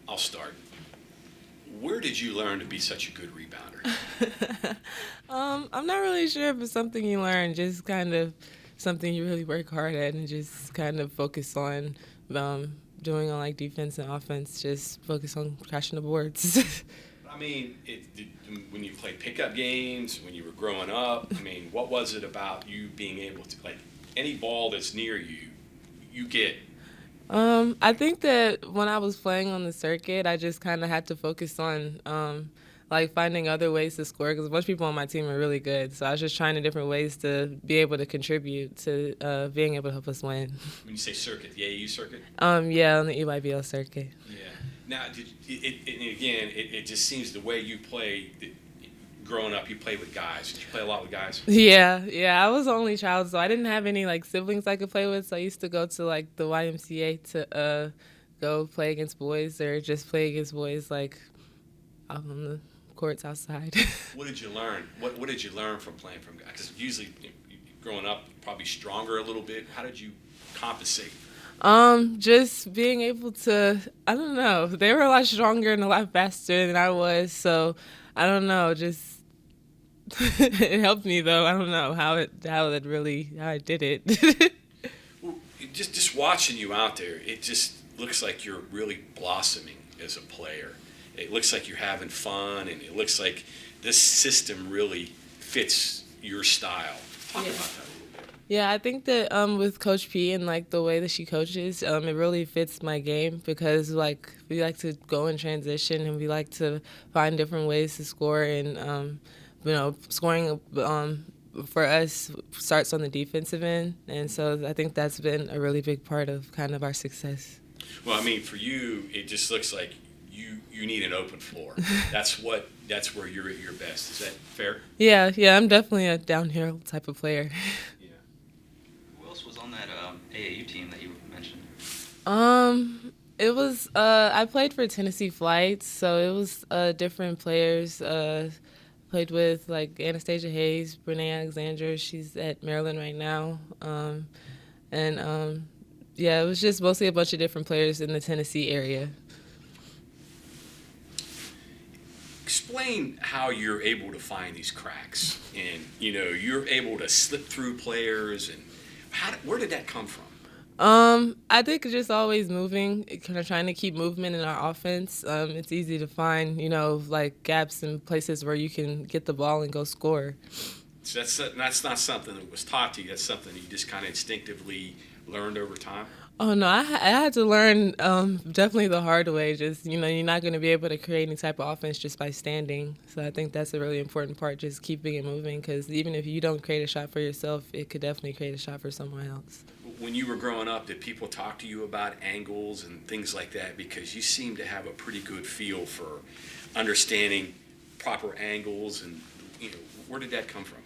I'll start. Where did you learn to be such a good rebounder? I'm not really sure if it's something you learn, just kind of something you really work hard at and just kind of focus on doing on like defense and offense, just focus on crashing the boards. I mean, when you played pickup games, when you were growing up, I mean, what was it about you being able to, like, any ball that's near you, you get? I think that when I was playing on the circuit, I just kind of had to focus on like finding other ways to score because a bunch of people on my team are really good. So I was just trying to different ways to be able to contribute to being able to help us win. When you say circuit, the AU circuit? Yeah, on the EYBL circuit. Yeah. Now, and again, it just seems the way you play, growing up, you play with guys. Did you play a lot with guys? Yeah. I was the only child, so I didn't have any like siblings I could play with. So I used to go to like the YMCA to go play against boys or just play against boys like out on the courts outside. What did you learn? What did you learn from playing from guys? Because usually, growing up, probably stronger a little bit. How did you compensate? Just being able to, I don't know, they were a lot stronger and a lot faster than I was, so I don't know, just it helped me though. I don't know how I did it. Well, just watching you out there, it just looks like you're really blossoming as a player. It looks like you're having fun, and it looks like this system really fits your style. Talk Yeah. about that a little bit. Yeah, I think that with Coach P and like the way that she coaches, it really fits my game because like we like to go in transition and we like to find different ways to score and scoring for us starts on the defensive end, and so I think that's been a really big part of kind of our success. Well, I mean, for you, it just looks like you need an open floor. That's where you're at your best. Is that fair? Yeah, I'm definitely a downhill type of player. Yeah. Who else was on that AAU team that you mentioned? It was I played for Tennessee Flights, so it was different players. Played with like Anastasia Hayes, Brene Alexander. She's at Maryland right now, and yeah, it was just mostly a bunch of different players in the Tennessee area. Explain how you're able to find these cracks, and you're able to slip through players, and where did that come from? I think just always moving, kind of trying to keep movement in our offense. It's easy to find, like gaps in places where you can get the ball and go score. So that's not something that was taught to you. That's something you just kind of instinctively learned over time. Oh no, I had to learn definitely the hard way. Just you're not going to be able to create any type of offense just by standing. So I think that's a really important part, just keeping it moving. Because even if you don't create a shot for yourself, it could definitely create a shot for someone else. When you were growing up, did people talk to you about angles and things like that? Because you seem to have a pretty good feel for understanding proper angles, and where did that come from?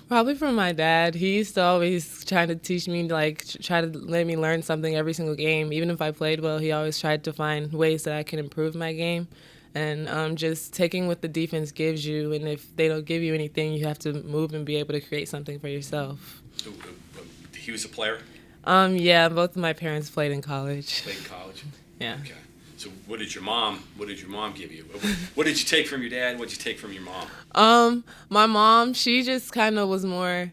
Probably from my dad. He used to always try to teach me, like, try to let me learn something every single game. Even if I played well, he always tried to find ways that I can improve my game. And just taking what the defense gives you, and if they don't give you anything, you have to move and be able to create something for yourself. He was a player. Yeah, both of my parents played in college. Played in college. Yeah. Okay. So what did your mom give you? What did you take from your dad? What did you take from your mom? My mom, she just kind of was more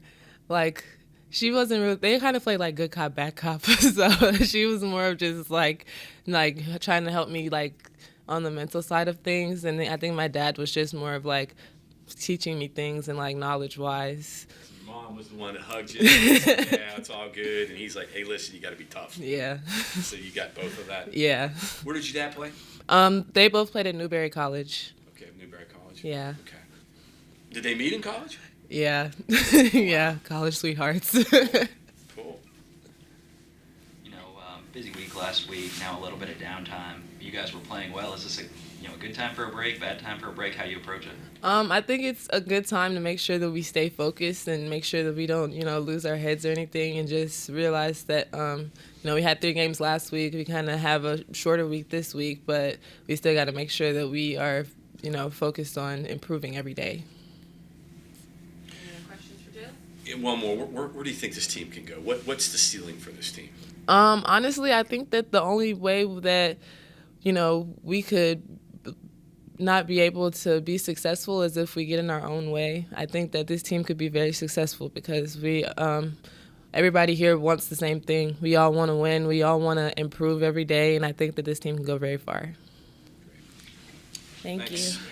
like, she wasn't really, they kind of played like good cop, bad cop. So she was more of just like trying to help me like on the mental side of things. And I think my dad was just more of like teaching me things and like knowledge wise. Your mom was the one that hugged you. And said, yeah, it's all good. And he's like, hey, listen, you got to be tough. Yeah. So you got both of that. Yeah. Where did your dad play? They both played at Newberry College. Okay, Newberry College. Yeah. Okay. Did they meet in college? Yeah. Yeah, college sweethearts. Cool. Busy week last week. Now a little bit of downtime. You guys were playing well. Is this a good time for a break? Bad time for a break? How you approach it? I think it's a good time to make sure that we stay focused and make sure that we don't, lose our heads or anything, and just realize that, we had 3 games last week. We kind of have a shorter week this week, but we still got to make sure that we are, focused on improving every day. Any other questions for Jayla? And one more. Where do you think this team can go? What's the ceiling for this team? Honestly, I think that the only way that we could not be able to be successful is if we get in our own way. I think that this team could be very successful because everybody here wants the same thing. We all want to win. We all want to improve every day, and I think that this team can go very far. Thank Thanks. you.